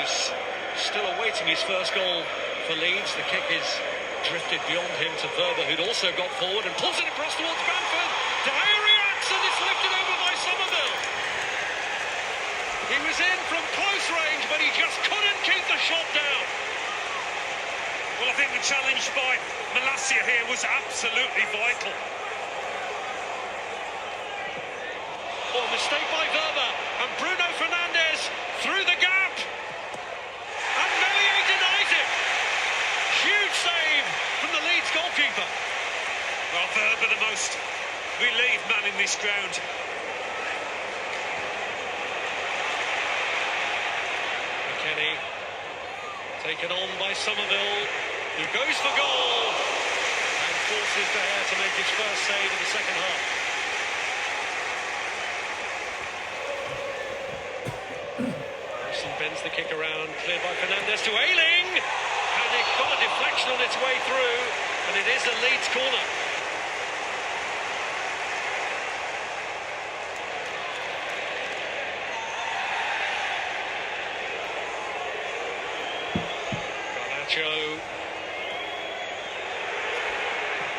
who's still awaiting his first goal for Leeds. The kick is drifted beyond him to Verba, who'd also got forward and pulls it across towards Bamford. De Gea reacts and it's lifted over by Somerville. He was in from close range, but he just couldn't keep the shot down. Well, I think the challenge by Malacia here was absolutely vital. Oh, mistake by Verba, and Bruno Fernandes through the gap. And Meslier denies it. Huge save from the Leeds goalkeeper. Well, Verba, the most relieved man in this ground. McKennie taken on by Somerville, who goes for goal and forces De Gea to make his first save of the second half. Harrison bends the kick around, cleared by Fernandes to Ayling, and it got a deflection on its way through, and it is a Leeds corner.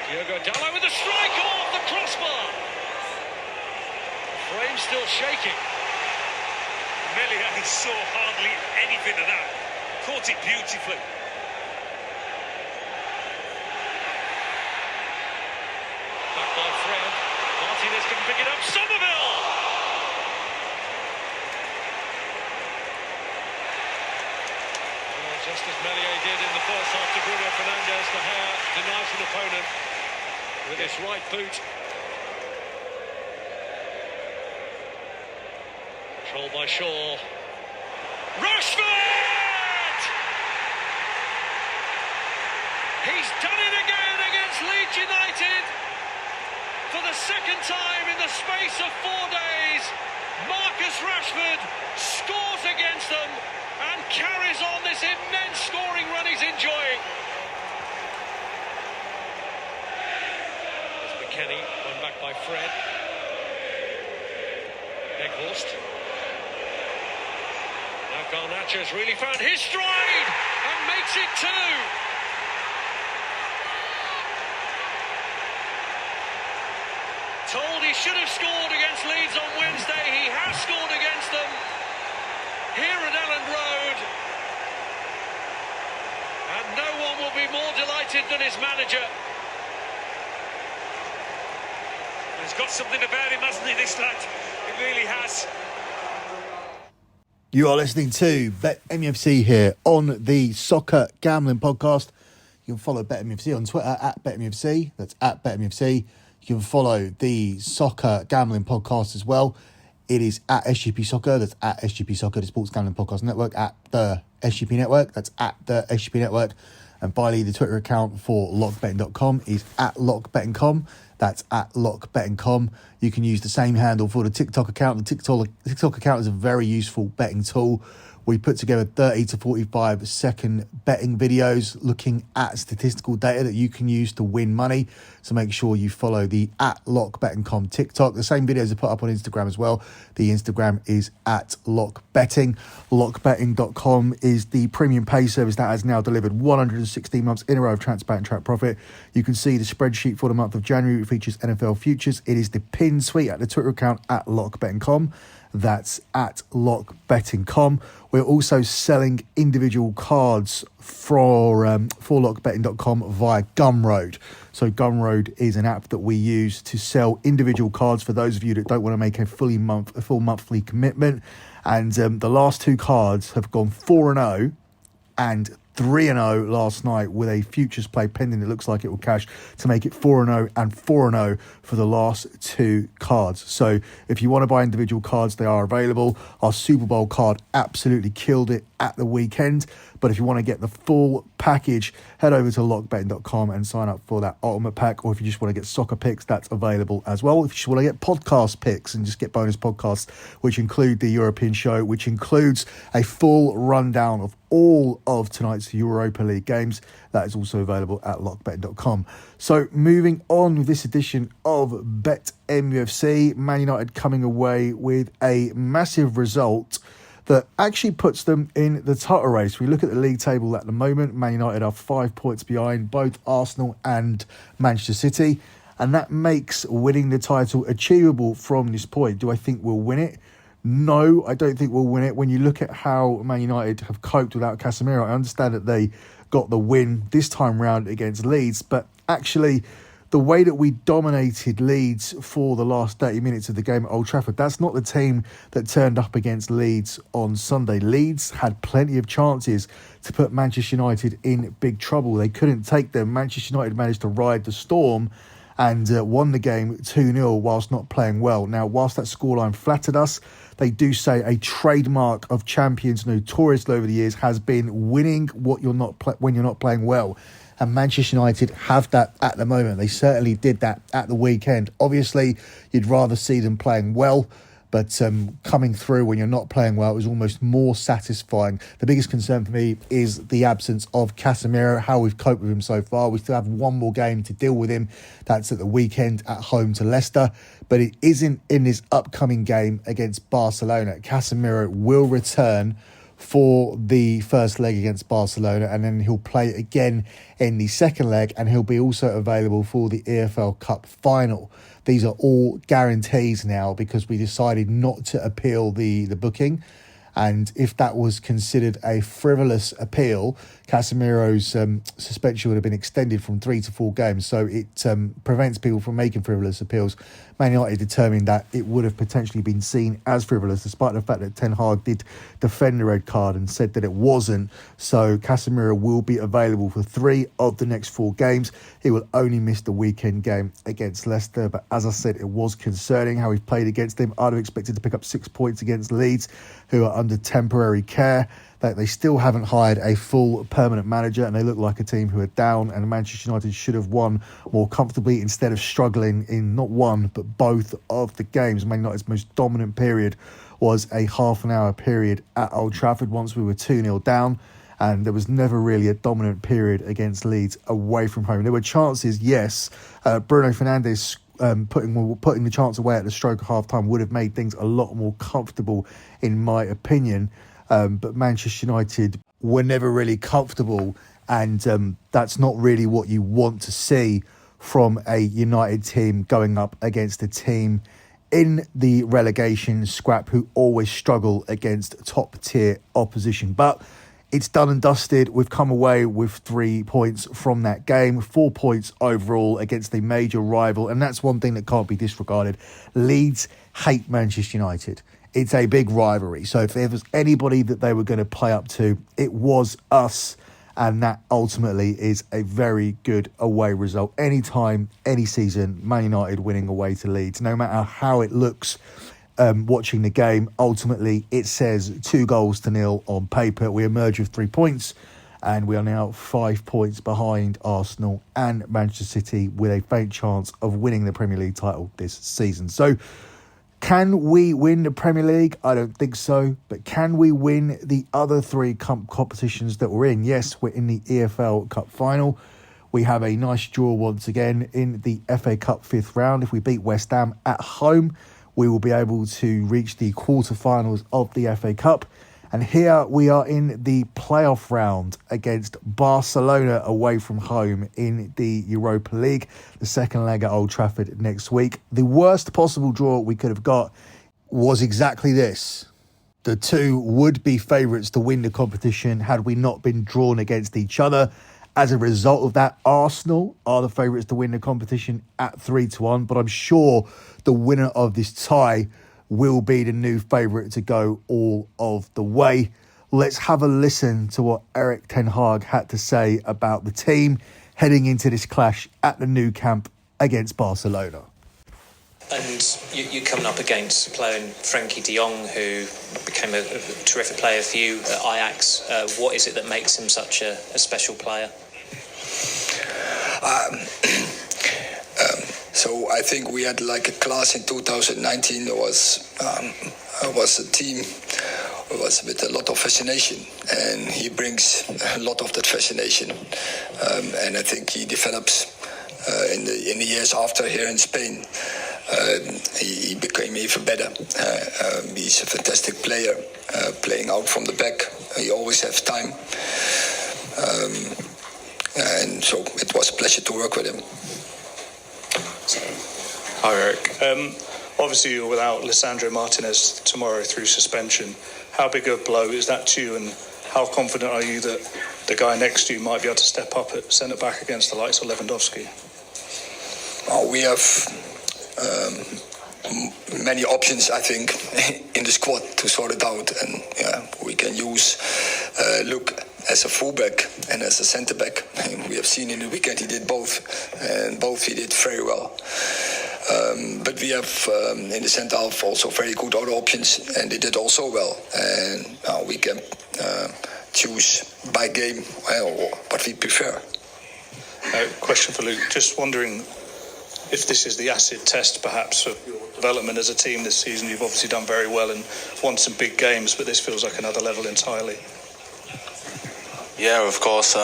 Diogo Dalot with a strike off the crossbar. The frame still shaking. Meslier saw hardly anything of that. Caught it beautifully. Back by Fred. Martinez can pick it up. Somerville! Just as Meslier did in the first half to Bruno Fernandes, De Gea denies an opponent with his right boot. Controlled by Shaw. Rashford! He's done it again against Leeds United. For the second time in the space of 4 days, Marcus Rashford scores against them and carries on this immense scoring run he's enjoying. There's McKennie, won back by Fred. Eghorst. Now Garnacho's really found his stride and makes it 2. Told he should have scored against Leeds on Wednesday, he has scored against them here at Elland Road, and no one will be more delighted than his manager. He's got something about him, hasn't he, this lad? He really has. You are listening to BetMUFC here on the Soccer Gambling Podcast. You can follow BetMUFC on Twitter at BetMUFC. That's at BetMUFC. You can follow the Soccer Gambling Podcast as well. It is at SGP Soccer. That's at SGP Soccer, the Sports Gambling Podcast Network, at the SGP Network. That's at the SGP Network. And finally, the Twitter account for lockbetting.com is at lockbetting.com. That's at lockbetting.com. You can use the same handle for the TikTok account. The TikTok account is a very useful betting tool. We put together 30 to 45 second betting videos looking at statistical data that you can use to win money. So make sure you follow the at lockbetting.com TikTok. The same videos are put up on Instagram as well. The Instagram is at lockbetting. Lockbetting.com is the premium pay service that has now delivered 116 months in a row of transparent track profit. You can see the spreadsheet for the month of January. It features NFL futures. It is the pin suite at the Twitter account at lockbetting.com. That's at lockbetting.com. We're also selling individual cards for lockbetting.com via Gumroad. So Gumroad is an app that we use to sell individual cards for those of you that don't want to make a full monthly commitment. And the last 2 cards have gone 4-0 and 3-0 last night with a futures play pending. It looks like it will cash to make it 4-0 and 4-0 for the last 2 cards. So if you want to buy individual cards, they are available. Our Super Bowl card absolutely killed it at the weekend. But if you want to get the full package, head over to lockbetting.com and sign up for that ultimate pack. Or if you just want to get soccer picks, that's available as well. If you just want to get podcast picks and just get bonus podcasts, which include the European show, which includes a full rundown of all of tonight's Europa League games, that is also available at lockbetting.com. So moving on with this edition of BetMUFC, Man United coming away with a massive result that actually puts them in the title race. We look at the league table at the moment. Man United are 5 points behind both Arsenal and Manchester City, and that makes winning the title achievable from this point. Do I think we'll win it? No, I don't think we'll win it. When you look at how Man United have coped without Casemiro, I understand that they got the win this time round against Leeds, but actually the way that we dominated Leeds for the last 30 minutes of the game at Old Trafford, that's not the team that turned up against Leeds on Sunday. Leeds had plenty of chances to put Manchester United in big trouble. They couldn't take them. Manchester United managed to ride the storm and won the game 2-0 whilst not playing well. Now, whilst that scoreline flattered us, they do say a trademark of champions notoriously over the years has been winning when you're not playing well. And Manchester United have that at the moment. They certainly did that at the weekend. Obviously, you'd rather see them playing well, but coming through when you're not playing well is almost more satisfying. The biggest concern for me is the absence of Casemiro, how we've coped with him so far. We still have one more game to deal with him. That's at the weekend at home to Leicester. But it isn't in this upcoming game against Barcelona. Casemiro will return for the first leg against Barcelona, and then he'll play again in the second leg, and he'll be also available for the EFL Cup final. These are all guarantees now because we decided not to appeal the booking. And if that was considered a frivolous appeal, Casemiro's suspension would have been extended from 3 to 4 games. So it prevents people from making frivolous appeals. Man United determined that it would have potentially been seen as frivolous, despite the fact that Ten Hag did defend the red card and said that it wasn't. So Casemiro will be available for 3 of the next 4 games. He will only miss the weekend game against Leicester. But as I said, it was concerning how he played against them. I'd have expected to pick up 6 points against Leeds, who are under temporary care. That they still haven't hired a full permanent manager, and they look like a team who are down, and Manchester United should have won more comfortably instead of struggling in not one but both of the games. Man United's most dominant period was a half an hour period at Old Trafford once we were 2-0 down, and there was never really a dominant period against Leeds away from home. There were chances, yes. Bruno Fernandes putting the chance away at the stroke of half time would have made things a lot more comfortable in my opinion. But Manchester United were never really comfortable, and that's not really what you want to see from a United team going up against a team in the relegation scrap who always struggle against top tier opposition. But it's done and dusted. We've come away with 3 points from that game, 4 points overall against a major rival, and that's one thing that can't be disregarded. Leeds hate Manchester United. It's a big rivalry. So if there was anybody that they were going to play up to, it was us. And that ultimately is a very good away result. Anytime, any season, Man United winning away to Leeds, no matter how it looks watching the game, ultimately it says 2-0 on paper. We emerge with 3 points, and we are now 5 points behind Arsenal and Manchester City with a faint chance of winning the Premier League title this season. So, can we win the Premier League? I don't think so. But can we win the other 3 competitions that we're in? Yes, we're in the EFL Cup final. We have a nice draw once again in the FA Cup 5th round. If we beat West Ham at home, we will be able to reach the quarterfinals of the FA Cup. And here we are in the playoff round against Barcelona away from home in the Europa League, the second leg at Old Trafford next week. The worst possible draw we could have got was exactly this. The 2 would-be favourites to win the competition had we not been drawn against each other. As a result of that, Arsenal are the favourites to win the competition at 3-1, but I'm sure the winner of this tie will be the new favourite to go all of the way. Let's have a listen to what Erik Ten Hag had to say about the team heading into this clash at the Nou Camp against Barcelona. And you're coming up against a player in Frankie de Jong, who became a terrific player for you at Ajax. What is it that makes him such a special player? So I think we had like a class in 2019. It was a team. It was with a lot of fascination, and he brings a lot of that fascination. And I think he develops in the years after here in Spain. he became even better. He's a fantastic player, playing out from the back. He always has time. And so it was a pleasure to work with him. Hi, Eric. Obviously, you're without Lisandro Martinez tomorrow through suspension. How big a blow is that to you, and how confident are you that the guy next to you might be able to step up at centre-back against the likes of Lewandowski? Well, we have many options, I think, in the squad to sort it out. And we can use Luke as a fullback and as a centre-back. And we have seen in the weekend he did both, and both he did very well. But we have in the centre half also very good other options, and they did also well. And we can choose by game what we prefer. Question for Luke. Just wondering if this is the acid test, perhaps, for your development as a team this season. You've obviously done very well and won some big games, but this feels like another level entirely. Yeah, of course.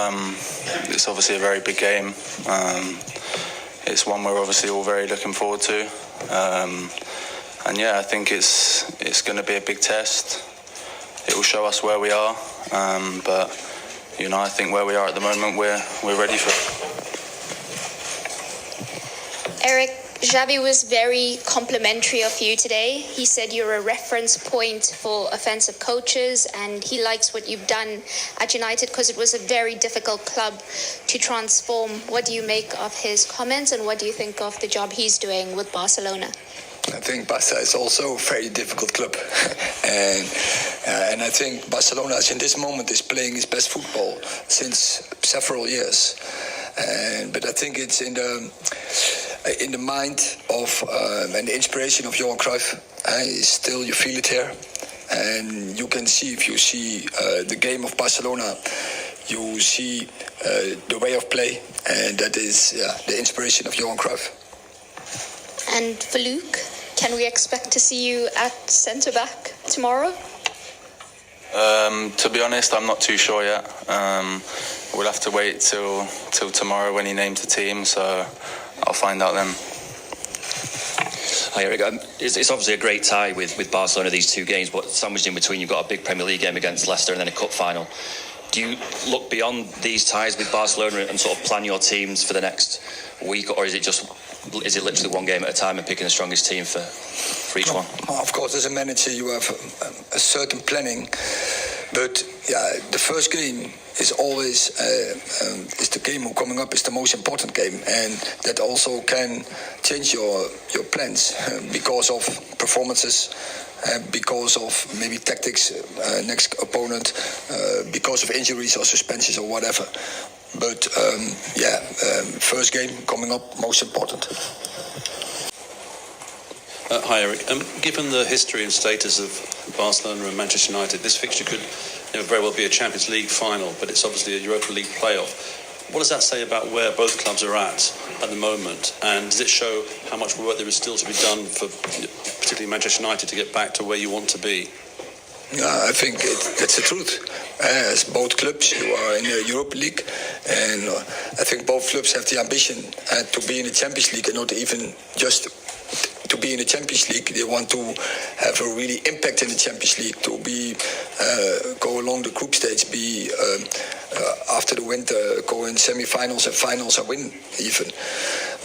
It's obviously a very big game. It's one we're obviously all very looking forward to. And yeah, I think it's going to be a big test. It will show us where we are. But, you know, I think where we are at the moment, we're ready for it. Eric, Xavi was very complimentary of you today. He said you're a reference point for offensive coaches, and he likes what you've done at United because it was a very difficult club to transform. What do you make of his comments, and what do you think of the job he's doing with Barcelona? I think Barca is also a very difficult club, and I think Barcelona in this moment is playing its best football since several years. But I think it's in the mind of and the inspiration of Johan Cruyff. Still, you feel it here, and you can see, if you see the game of Barcelona, you see the way of play, and that is the inspiration of Johan Cruyff. And for Luke, can we expect to see you at centre-back tomorrow? To be honest, I'm not too sure yet. We'll have to wait till tomorrow when he names the team, so I'll find out then. Hi Eric, it's obviously a great tie with Barcelona, these two games, but sandwiched in between you've got a big Premier League game against Leicester and then a cup final. Do you look beyond these ties with Barcelona and sort of plan your teams for the next week, or is it literally one game at a time and picking the strongest team for each one? Of course, as a manager you have a certain planning, but the first game is always is the game coming up is the most important game, and that also can change your plans because of performances, because of maybe tactics, next opponent, because of injuries or suspensions or whatever. But first game coming up, most important. Hi Eric. Given the history and status of Barcelona and Manchester United, this fixture could very well be a Champions League final, but it's obviously a Europa League playoff. What does that say about where both clubs are at the moment? And does it show how much work there is still to be done for particularly Manchester United to get back to where you want to be? I think that's the truth. As both clubs, you are in the Europa League, and I think both clubs have the ambition to be in the Champions League, and not even just to be in the Champions League. They want to have a really impact in the Champions League, to be go along the group stage, be after the winter go in semi-finals and finals and win even.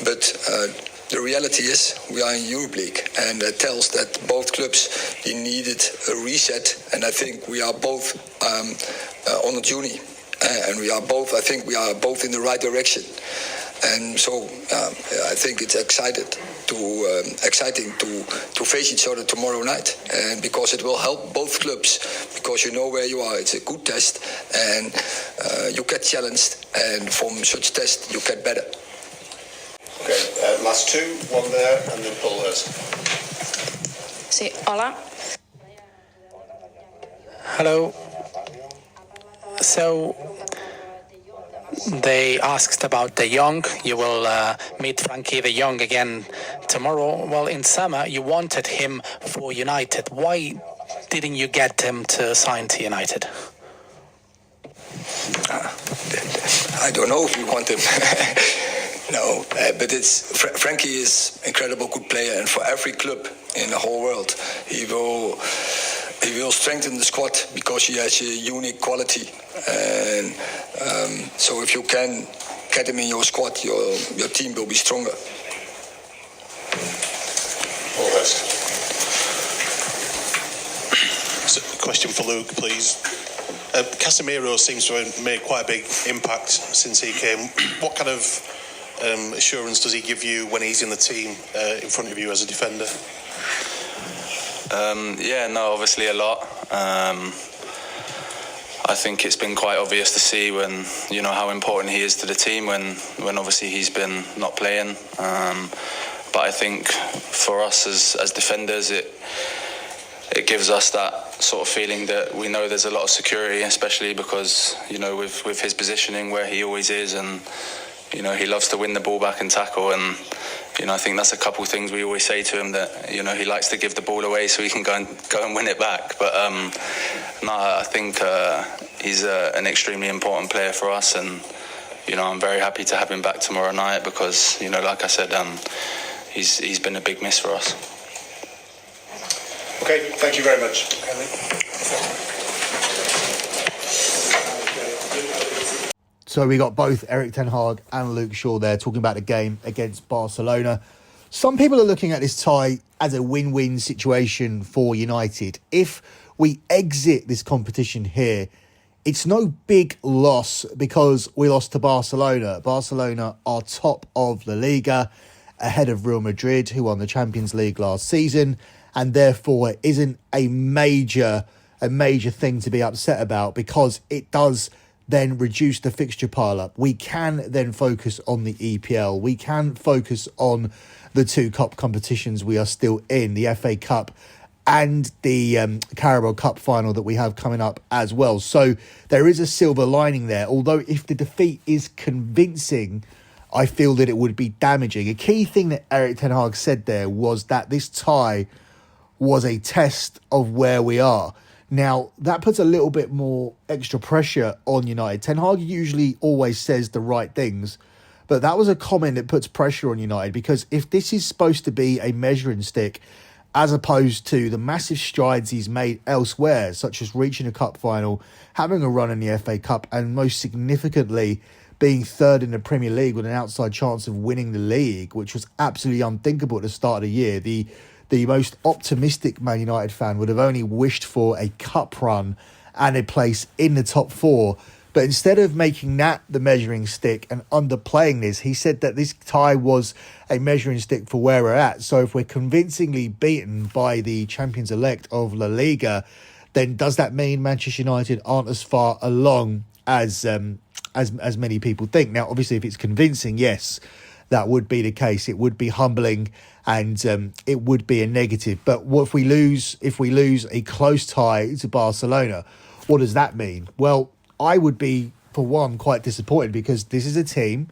But the reality is we are in Europe League, and that tells that both clubs needed a reset, and I think we are both on a journey, and we are both in the right direction. And so I think it's exciting to face each other tomorrow night, and because it will help both clubs, because you know where you are. It's a good test, and you get challenged, and from such test you get better. Okay, last two, one there, and then Paul Hurst. Sí, hola. Hello. So they asked about De Jong. You will meet Frankie De Jong again tomorrow. Well, in summer you wanted him for United. Why didn't you get him to sign to United? I don't know if we want him. No, but Frankie is incredible good player, and for every club in the whole world, he will strengthen the squad because he has a unique quality. And so if you can get him in your squad, your team will be stronger. Paul Hurst. So, question for Luke, please. Casemiro seems to have made quite a big impact since he came. What kind of assurance does he give you when he's in the team in front of you as a defender? Obviously a lot. I think it's been quite obvious to see when, how important he is to the team when obviously he's been not playing. But I think for us as defenders, it gives us that sort of feeling that we know there's a lot of security, especially because, with his positioning where he always is, and, he loves to win the ball back and tackle. And, I think that's a couple of things we always say to him, that, he likes to give the ball away so he can go and win it back. But, I think he's an extremely important player for us. And, I'm very happy to have him back tomorrow night because, like I said, he's been a big miss for us. Okay, thank you very much. So we got both Erik ten Hag and Luke Shaw there talking about the game against Barcelona. Some people are looking at this tie as a win-win situation for United. If we exit this competition here, it's no big loss because we lost to Barcelona. Barcelona are top of La Liga, ahead of Real Madrid, who won the Champions League last season, and therefore it isn't a major thing to be upset about because it does then reduce the fixture pile up. We can then focus on the EPL. We can focus on the two cup competitions we are still in, the FA Cup and the Carabao Cup final that we have coming up as well. So there is a silver lining there. Although if the defeat is convincing, I feel that it would be damaging. A key thing that Erik ten Hag said there was that this tie was a test of where we are. Now, that puts a little bit more extra pressure on United. Ten Hag usually always says the right things, but that was a comment that puts pressure on United because if this is supposed to be a measuring stick, as opposed to the massive strides he's made elsewhere, such as reaching a cup final, having a run in the FA Cup, and most significantly being third in the Premier League with an outside chance of winning the league, which was absolutely unthinkable at the start of the year. The most optimistic Man United fan would have only wished for a cup run and a place in the top four. But instead of making that the measuring stick and underplaying this, he said that this tie was a measuring stick for where we're at. So if we're convincingly beaten by the champions-elect of La Liga, then does that mean Manchester United aren't as far along as many people think? Now, obviously, if it's convincing, yes, that would be the case. It would be humbling and it would be a negative. But what if we lose a close tie to Barcelona? What does that mean? Well, I would be, for one, quite disappointed because this is a team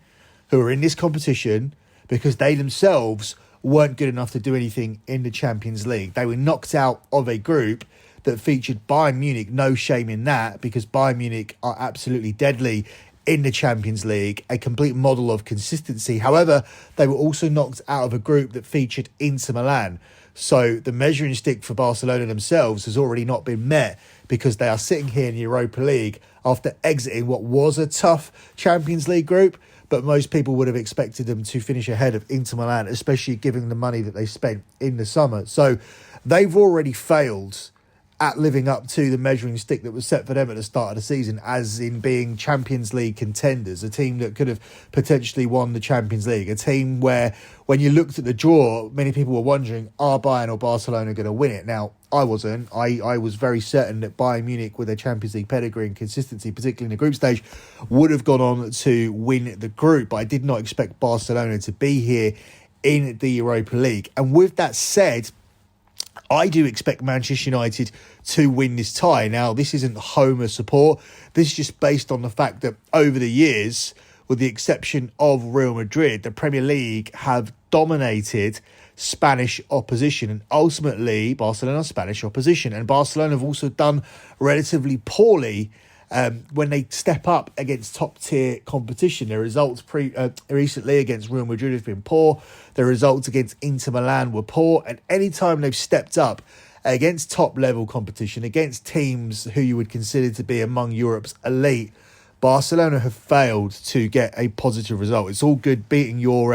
who are in this competition because they themselves weren't good enough to do anything in the Champions League. They were knocked out of a group that featured Bayern Munich. No shame in that because Bayern Munich are absolutely deadly in the Champions League, a complete model of consistency. However, they were also knocked out of a group that featured Inter Milan. So the measuring stick for Barcelona themselves has already not been met because they are sitting here in the Europa League after exiting what was a tough Champions League group, but most people would have expected them to finish ahead of Inter Milan, especially given the money that they spent in the summer. So they've already failed at living up to the measuring stick that was set for them at the start of the season, as in being Champions League contenders, a team that could have potentially won the Champions League, a team where when you looked at the draw, many people were wondering, are Bayern or Barcelona going to win it? Now, I wasn't. I was very certain that Bayern Munich, with their Champions League pedigree and consistency, particularly in the group stage, would have gone on to win the group, but I did not expect Barcelona to be here in the Europa League. And with that said, I do expect Manchester United to win this tie. Now, this isn't Homer support. This is just based on the fact that over the years, with the exception of Real Madrid, the Premier League have dominated Spanish opposition and ultimately Barcelona Spanish opposition. And Barcelona have also done relatively poorly when they step up against top-tier competition. Their results recently against Real Madrid have been poor. Their results against Inter Milan were poor. And any time they've stepped up against top-level competition, against teams who you would consider to be among Europe's elite, Barcelona have failed to get a positive result. It's all good beating your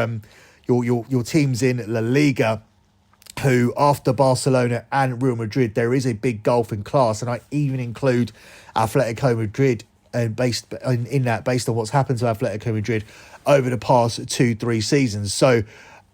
teams in La Liga, who, after Barcelona and Real Madrid, there is a big gulf in class, and I even include Atletico Madrid based on what's happened to Atletico Madrid over the past 2-3 seasons. So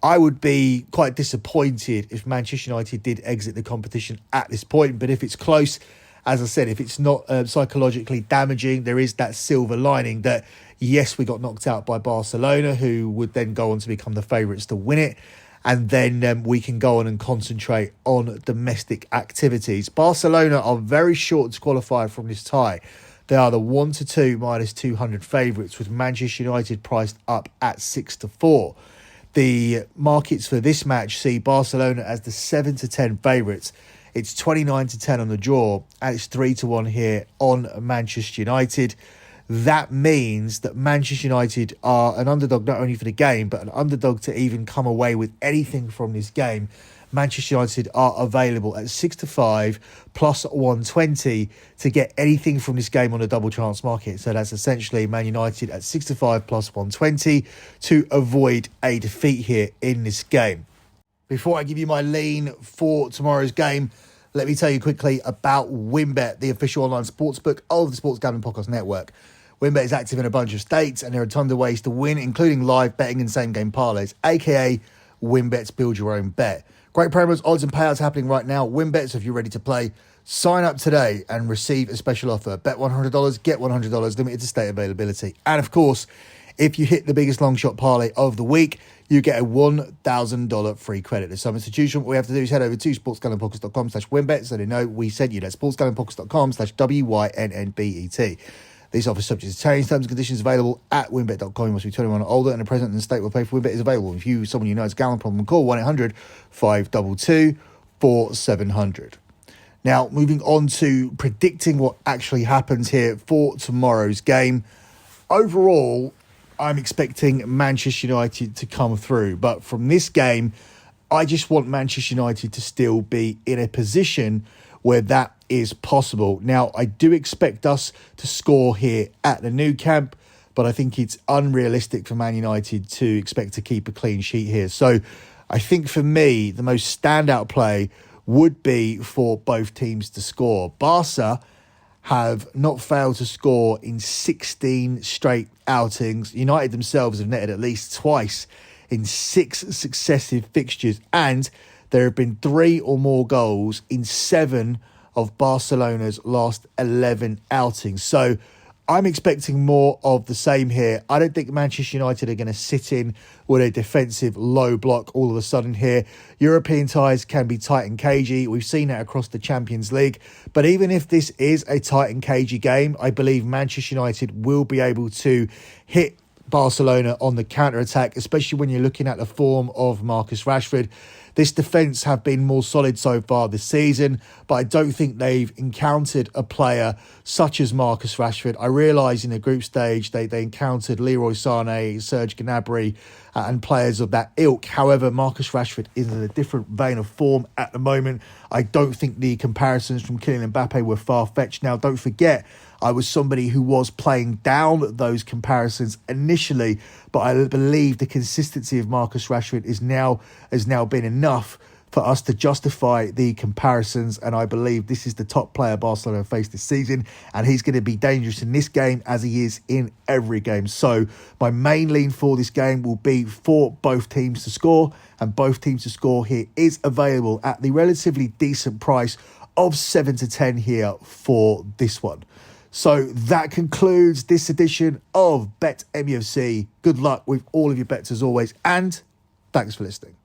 I would be quite disappointed if Manchester United did exit the competition at this point. But if it's close, as I said, if it's not psychologically damaging, there is that silver lining that, yes, we got knocked out by Barcelona, who would then go on to become the favourites to win it. And then we can go on and concentrate on domestic activities. Barcelona are very short to qualify from this tie. They are the 1-2 minus 200 favourites, with Manchester United priced up at 6-4. The markets for this match see Barcelona as the 7-10 favourites. It's 29-10 on the draw, and it's 3-1 here on Manchester United. That means that Manchester United are an underdog not only for the game, but an underdog to even come away with anything from this game. Manchester United are available at 6-5 plus 120 to get anything from this game on the double chance market. So that's essentially Man United at 6-5 plus 120 to avoid a defeat here in this game. Before I give you my lean for tomorrow's game, let me tell you quickly about WinBet, the official online sportsbook of the Sports Gambling Podcast Network. WinBet is active in a bunch of states, and there are tons of ways to win, including live betting and same-game parlays, aka WinBet's Build Your Own Bet. Great promos, odds and payouts happening right now. WinBet, so if you're ready to play, sign up today and receive a special offer. Bet $100, get $100, limited to state availability. And of course, if you hit the biggest long shot parlay of the week, you get a $1,000 free credit. There's some institution. What we have to do is head over to sportsgamblingpodcast.com/WinBet so they know we sent you. That's sportsgamblingpodcast.com/WYNNBET. These offers subject to change. Terms and conditions available at winbet.com. You must be 21 or older, and the present in the state will pay for WinBet is available. If someone you know has a gambling problem, call 1-800-522-4700. Now, moving on to predicting what actually happens here for tomorrow's game. Overall, I'm expecting Manchester United to come through. But from this game, I just want Manchester United to still be in a position where that is possible. Now, I do expect us to score here at the Nou Camp, but I think it's unrealistic for Man United to expect to keep a clean sheet here. So I think for me, the most standout play would be for both teams to score. Barca have not failed to score in 16 straight outings. United themselves have netted at least twice in 6 successive fixtures, and there have been 3 or more goals in 7 of Barcelona's last 11 outings. So I'm expecting more of the same here. I don't think Manchester United are going to sit in with a defensive low block all of a sudden here. European ties can be tight and cagey. We've seen that across the Champions League. But even if this is a tight and cagey game, I believe Manchester United will be able to hit Barcelona on the counter-attack, especially when you're looking at the form of Marcus Rashford. This defence have been more solid so far this season, but I don't think they've encountered a player such as Marcus Rashford. I realise in the group stage they encountered Leroy Sané, Serge Gnabry and players of that ilk. However, Marcus Rashford is in a different vein of form at the moment. I don't think the comparisons from Kylian Mbappe were far-fetched. Now, don't forget, I was somebody who was playing down those comparisons initially, but I believe the consistency of Marcus Rashford has now been enough for us to justify the comparisons, and I believe this is the top player Barcelona faced this season, and he's going to be dangerous in this game as he is in every game. So my main lean for this game will be for both teams to score, and both teams to score here is available at the relatively decent price of 7-10 here for this one. So that concludes this edition of Bet MUFC. Good luck with all of your bets as always, and thanks for listening.